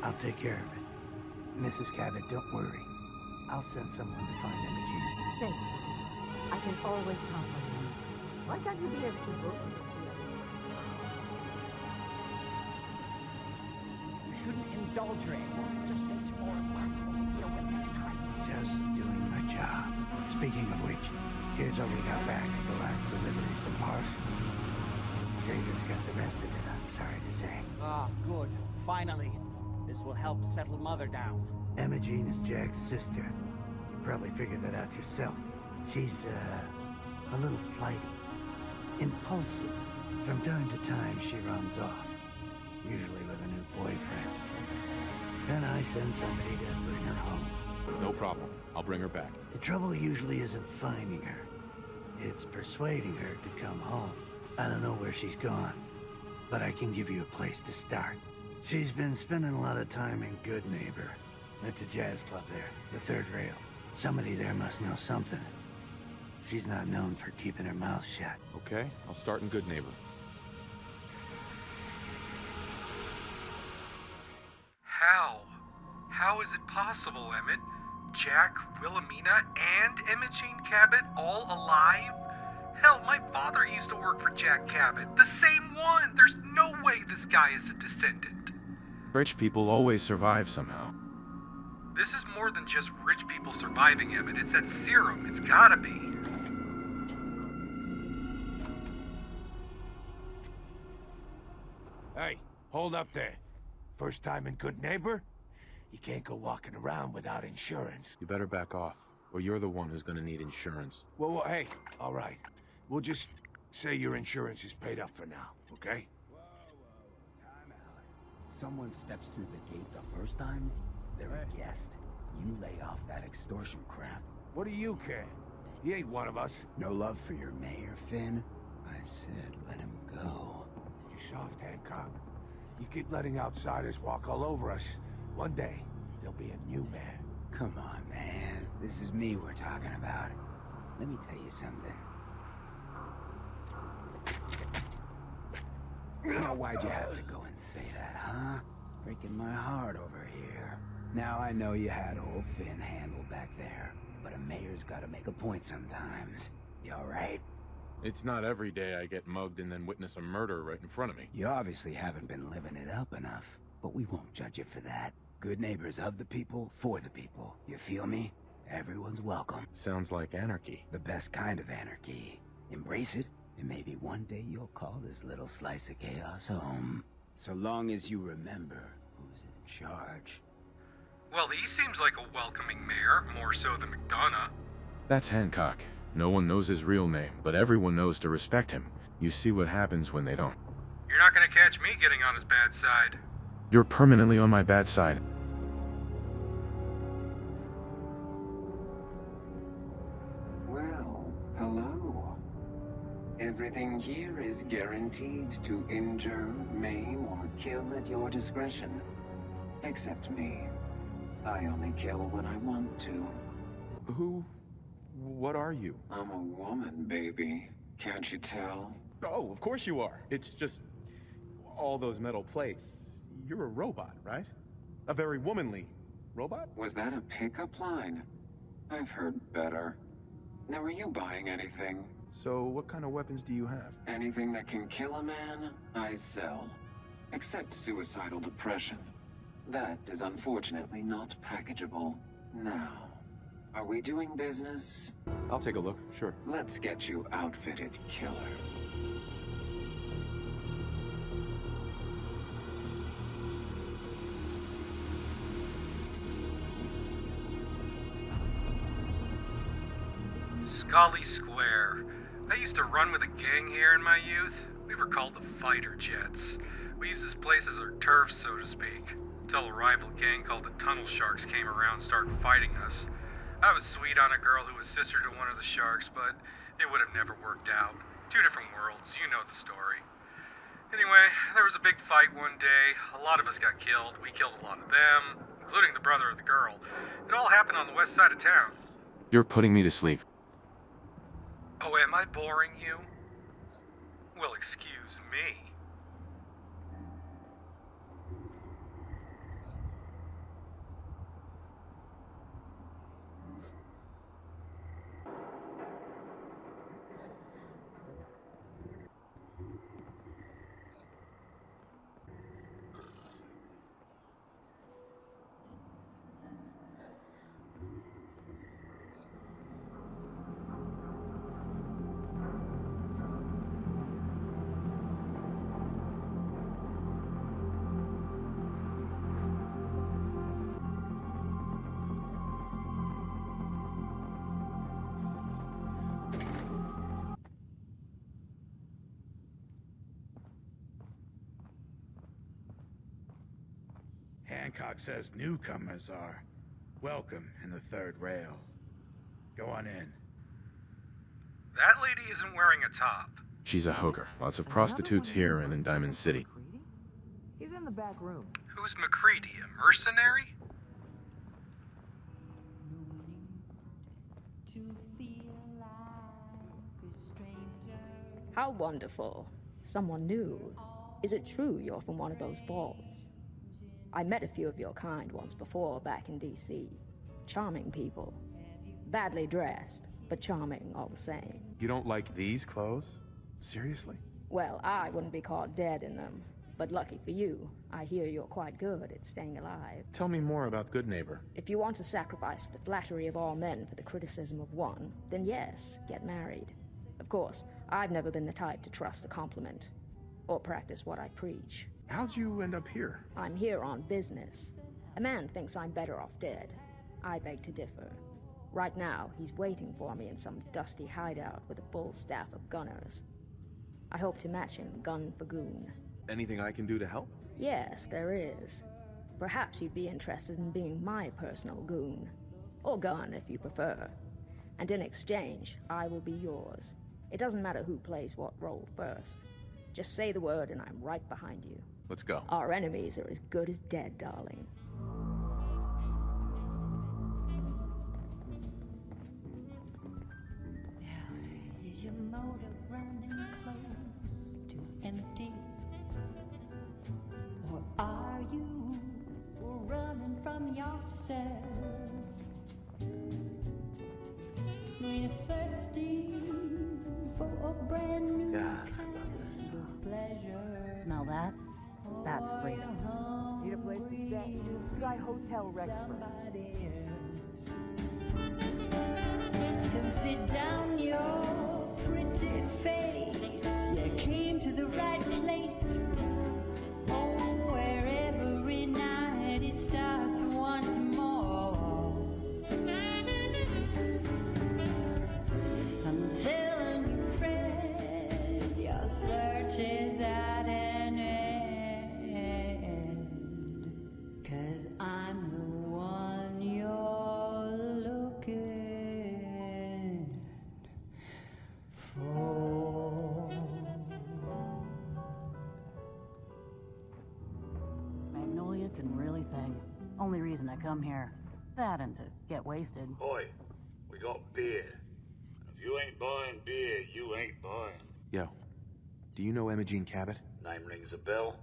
I'll take care of it. Mrs. Cabot, don't worry. I'll send someone to find Imogene. Thank you. I can always count on you. Why can't you be as people? You shouldn't indulge your anger. It just makes it more impossible to deal with next time. Just doing my job. Speaking of which, here's what we got back at the last delivery from Parsons. Grader's got the rest of it, I'm sorry to say. Ah, good. Finally. This will help settle Mother down. Imogene is Jack's sister. You probably figured that out yourself. She's, a little flighty. Impulsive. From time to time, she runs off. Usually with a new boyfriend. Then I send somebody to bring her home. No problem. I'll bring her back. The trouble usually isn't finding her. It's persuading her to come home. I don't know where she's gone, but I can give you a place to start. She's been spending a lot of time in Goodneighbor, at the jazz club there, the third rail. Somebody there must know something. She's not known for keeping her mouth shut. Okay, I'll start in Goodneighbor. How? How is it possible, Emmett? Jack, Wilhelmina, and Imogene Cabot all alive? Hell, my father used to work for Jack Cabot. The same one! There's no way this guy is a descendant. Rich people always survive somehow. This is more than just rich people surviving, Emmett. It's that serum. It's gotta be. Hey, hold up there. First time in Goodneighbor? You can't go walking around without insurance. You better back off, or you're the one who's gonna need insurance. Well, hey, all right. We'll just say your insurance is paid up for now, okay? Whoa, time out. Someone steps through the gate the first time, they're a guest. You lay off that extortion crap. What do you care? He ain't one of us. No love for your mayor, Finn? I said let him go. You soft, Hancock. You keep letting outsiders walk all over us. One day, there'll be a new mayor. Come on, man. This is me we're talking about. Let me tell you something. Now, why'd you have to go and say that, huh? Breaking my heart over here. Now I know you had old Finn handled back there, but a mayor's gotta make a point sometimes. You alright? It's not every day I get mugged and then witness a murder right in front of me. You obviously haven't been living it up enough, but we won't judge you for that. Good neighbors of the people, for the people. You feel me? Everyone's welcome. Sounds like anarchy. The best kind of anarchy. Embrace it, and maybe one day you'll call this little slice of chaos home. So long as you remember who's in charge. Well, he seems like a welcoming mayor, more so than McDonough. That's Hancock. No one knows his real name, but everyone knows to respect him. You see what happens when they don't. You're not gonna catch me getting on his bad side. You're permanently on my bad side. Well, hello. Everything here is guaranteed to injure, maim, or kill at your discretion. Except me. I only kill when I want to. What are you? I'm a woman, baby. Can't you tell? Oh, of course you are. It's just all those metal plates. You're a robot, right? A very womanly robot? Was that a pickup line? I've heard better. Now, are you buying anything? So what kind of weapons do you have? Anything that can kill a man, I sell. Except suicidal depression. That is unfortunately not packageable. Now, are we doing business? I'll take a look, sure. Let's get you outfitted, killer. Scully Square. I used to run with a gang here in my youth. We were called the Fighter Jets. We used this place as our turf, so to speak, until a rival gang called the Tunnel Sharks came around and started fighting us. I was sweet on a girl who was sister to one of the Sharks, but it would have never worked out. Two different worlds, you know the story. Anyway, there was a big fight one day. A lot of us got killed. We killed a lot of them, including the brother of the girl. It all happened on the west side of town. You're putting me to sleep. Oh, am I boring you? Well, excuse me. Hancock says newcomers are welcome in the third rail. Go on in. That lady isn't wearing a top. She's a hooker. Lots of prostitutes here and in Diamond City. He's in the back room. Who's McCready, a mercenary? How wonderful. Someone new. Is it true you're from one of those balls? I met a few of your kind once before back in D.C. Charming people. Badly dressed, but charming all the same. You don't like these clothes? Seriously? Well, I wouldn't be caught dead in them. But lucky for you, I hear you're quite good at staying alive. Tell me more about Goodneighbor. If you want to sacrifice the flattery of all men for the criticism of one, then yes, get married. Of course, I've never been the type to trust a compliment, or practice what I preach. How'd you end up here? I'm here on business. A man thinks I'm better off dead. I beg to differ. Right now, he's waiting for me in some dusty hideout with a full staff of gunners. I hope to match him gun for goon. Anything I can do to help? Yes, there is. Perhaps you'd be interested in being my personal goon. Or gun, if you prefer. And in exchange, I will be yours. It doesn't matter who plays what role first. Just say the word and I'm right behind you. Let's go. Our enemies are as good as dead, darling. Now, is your motor running close to empty? Or are you running from yourself? We're thirsty for a brand new God, kind of pleasure. Smell that? That's freedom. Need a place to stay? Try Hotel Rexford. So sit down your pretty face. You came to the right place. Oh, where every night it starts once more. I'm telling you, friend, your search is at an end. 'Cause I'm the one you're looking for. Magnolia can really sing. Only reason I come here. That and to get wasted. Boy, we got beer. If you ain't buying beer, you ain't buying. Yo, do you know Imogene Cabot? Name rings a bell.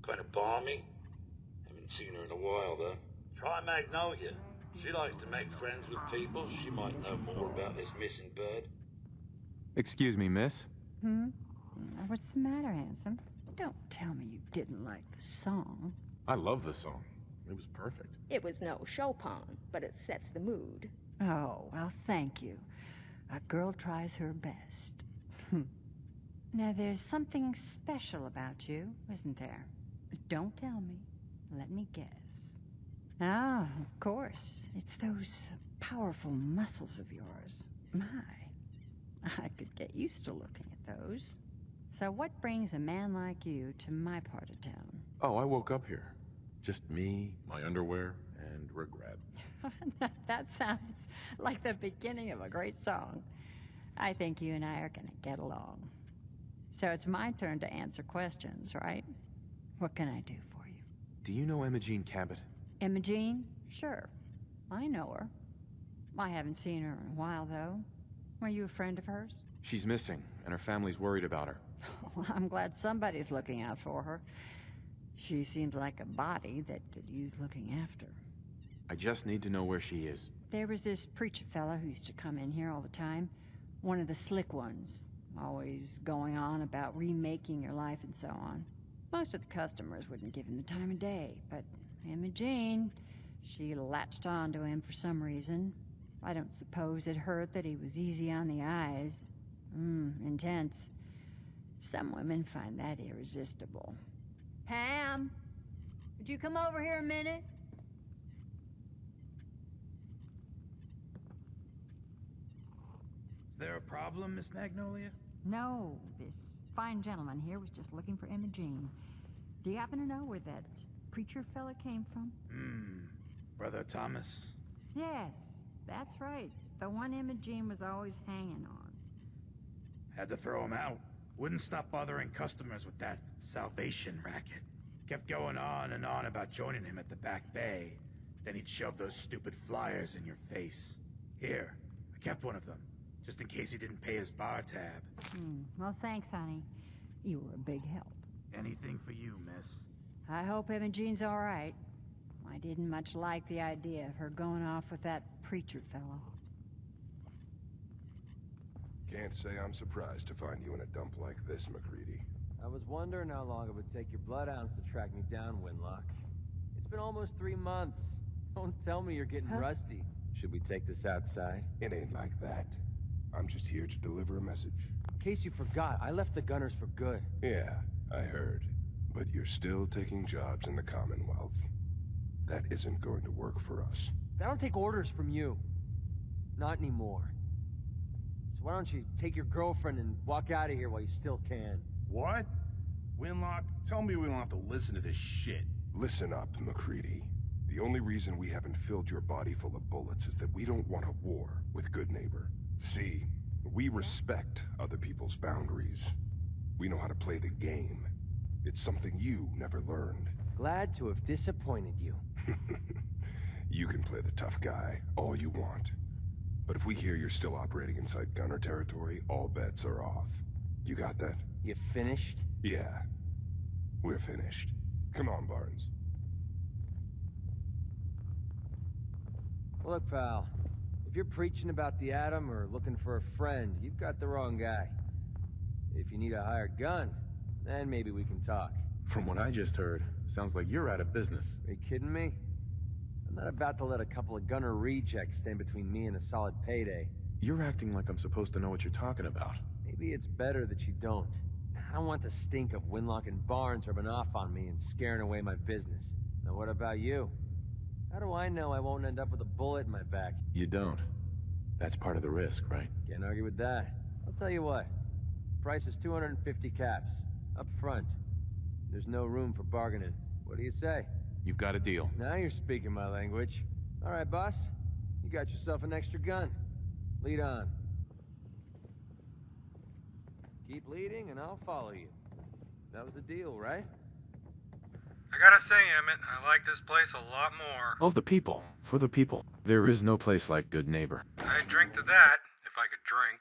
Kind of balmy. Haven't seen her in a while, though. Try Magnolia. She likes to make friends with people. She might know more about this missing bird. Excuse me, miss. What's the matter, handsome? Don't tell me you didn't like the song. I love the song. It was perfect. It was no Chopin, but it sets the mood. Oh, well, thank you. A girl tries her best. Now, there's something special about you, isn't there? Don't tell me. Let me guess. Ah, of course. It's those powerful muscles of yours. My, I could get used to looking at those. So what brings a man like you to my part of town? Oh, I woke up here. Just me, my underwear, and regret. That sounds like the beginning of a great song. I think you and I are going to get along. So it's my turn to answer questions, right? What can I do for you? Do you know Imogene Cabot? Imogene? Sure. I know her. I haven't seen her in a while, though. Were you a friend of hers? She's missing, and her family's worried about her. Well, I'm glad somebody's looking out for her. She seems like a body that could use looking after. I just need to know where she is. There was this preacher fella who used to come in here all the time. One of the slick ones. Always going on about remaking your life and so on. Most of the customers wouldn't give him the time of day, but Imogene, she latched on to him for some reason. I don't suppose it hurt that he was easy on the eyes. Intense. Some women find that irresistible. Pam, would you come over here a minute? Is there a problem, Miss Magnolia? No, this fine gentleman here was just looking for Imogene. Do you happen to know where that preacher fella came from? Brother Thomas. Yes, that's right. The one Imogene was always hanging on. Had to throw him out. Wouldn't stop bothering customers with that salvation racket. Kept going on and on about joining him at the back bay. Then he'd shove those stupid flyers in your face. Here, I kept one of them, just in case he didn't pay his bar tab. Well, thanks, honey. You were a big help. Anything for you, miss. I hope Imogene's all right. I didn't much like the idea of her going off with that preacher fellow. Can't say I'm surprised to find you in a dump like this, McCready. I was wondering how long it would take your bloodhounds to track me down, Winlock. It's been almost 3 months. Don't tell me you're getting rusty. Should we take this outside? It ain't like that. I'm just here to deliver a message. In case you forgot, I left the Gunners for good. Yeah, I heard. But you're still taking jobs in the Commonwealth. That isn't going to work for us. I don't take orders from you. Not anymore. So why don't you take your girlfriend and walk out of here while you still can? What? Winlock, tell me we don't have to listen to this shit. Listen up, McCready. The only reason we haven't filled your body full of bullets is that we don't want a war with Goodneighbor. See, we respect other people's boundaries. We know how to play the game. It's something you never learned. Glad to have disappointed you. You can play the tough guy all you want. But if we hear you're still operating inside Gunner territory, all bets are off. You got that? You finished? Yeah. We're finished. Come on, Barnes. Look, pal. If you're preaching about the atom or looking for a friend, you've got the wrong guy. If you need a hired gun, then maybe we can talk. From what I just heard, sounds like you're out of business. Are you kidding me? I'm not about to let a couple of Gunner rejects stand between me and a solid payday. You're acting like I'm supposed to know what you're talking about. Maybe it's better that you don't. I don't want the stink of Winlock and Barnes rubbing off on me and scaring away my business. Now what about you? How do I know I won't end up with a bullet in my back? You don't. That's part of the risk, right? Can't argue with that. I'll tell you what. Price is 250 caps. Up front. There's no room for bargaining. What do you say? You've got a deal. Now you're speaking my language. All right, boss. You got yourself an extra gun. Lead on. Keep leading and I'll follow you. That was the deal, right? I gotta say, Emmett, I like this place a lot more. Of the people. For the people. There is no place like Goodneighbor. I'd drink to that, if I could drink.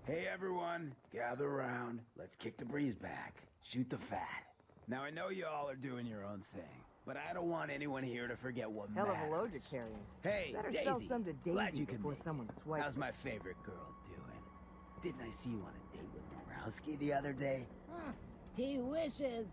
Hey everyone, gather around. Let's kick the breeze back. Shoot the fat. Now I know you all are doing your own thing, but I don't want anyone here to forget what Hell matters. of a load you're carrying. Hey, Better Daisy. sell some to Glad Daisy you can before make it. someone swipes How's it. my favorite girl doing? Didn't I see you on a date with Morowski the other day? He wishes.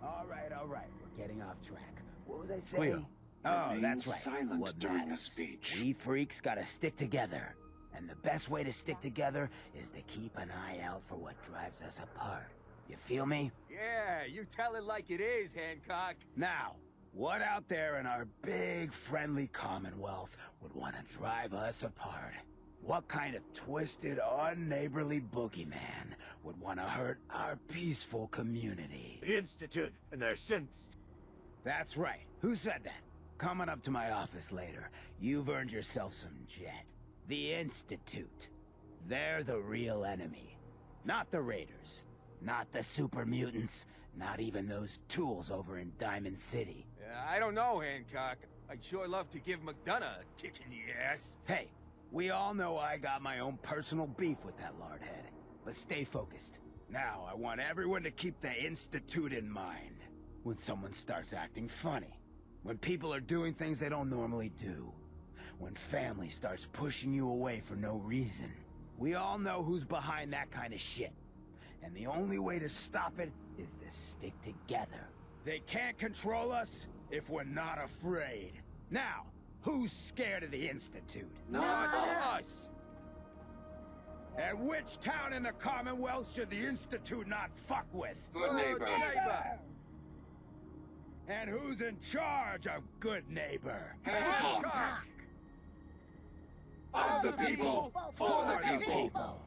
All right, we're getting off track. What was I Cleo, saying? Oh, remain that's right. silent What during the matters. speech. We freaks gotta stick together. And the best way to stick together is to keep an eye out for what drives us apart. You feel me? Yeah, you tell it like it is, Hancock. Now, what out there in our big, friendly Commonwealth would want to drive us apart? What kind of twisted, unneighborly boogeyman would want to hurt our peaceful community? The Institute and their sins. That's right. Who said that? Coming up to my office later, you've earned yourself some jet. The Institute. They're the real enemy. Not the Raiders. Not the super mutants. Not even those tools over in Diamond City. I don't know, Hancock. I'd sure love to give McDonough a kick in the ass. Hey, we all know I got my own personal beef with that lardhead. But stay focused. Now, I want everyone to keep the Institute in mind. When someone starts acting funny. When people are doing things they don't normally do. When family starts pushing you away for no reason. We all know who's behind that kind of shit. And the only way to stop it is to stick together. They can't control us if we're not afraid. Now, who's scared of the Institute? Not us. And which town in the Commonwealth should the Institute not fuck with? Goodneighbor. And who's in charge of Goodneighbor? Hancock. Of the people, for the people.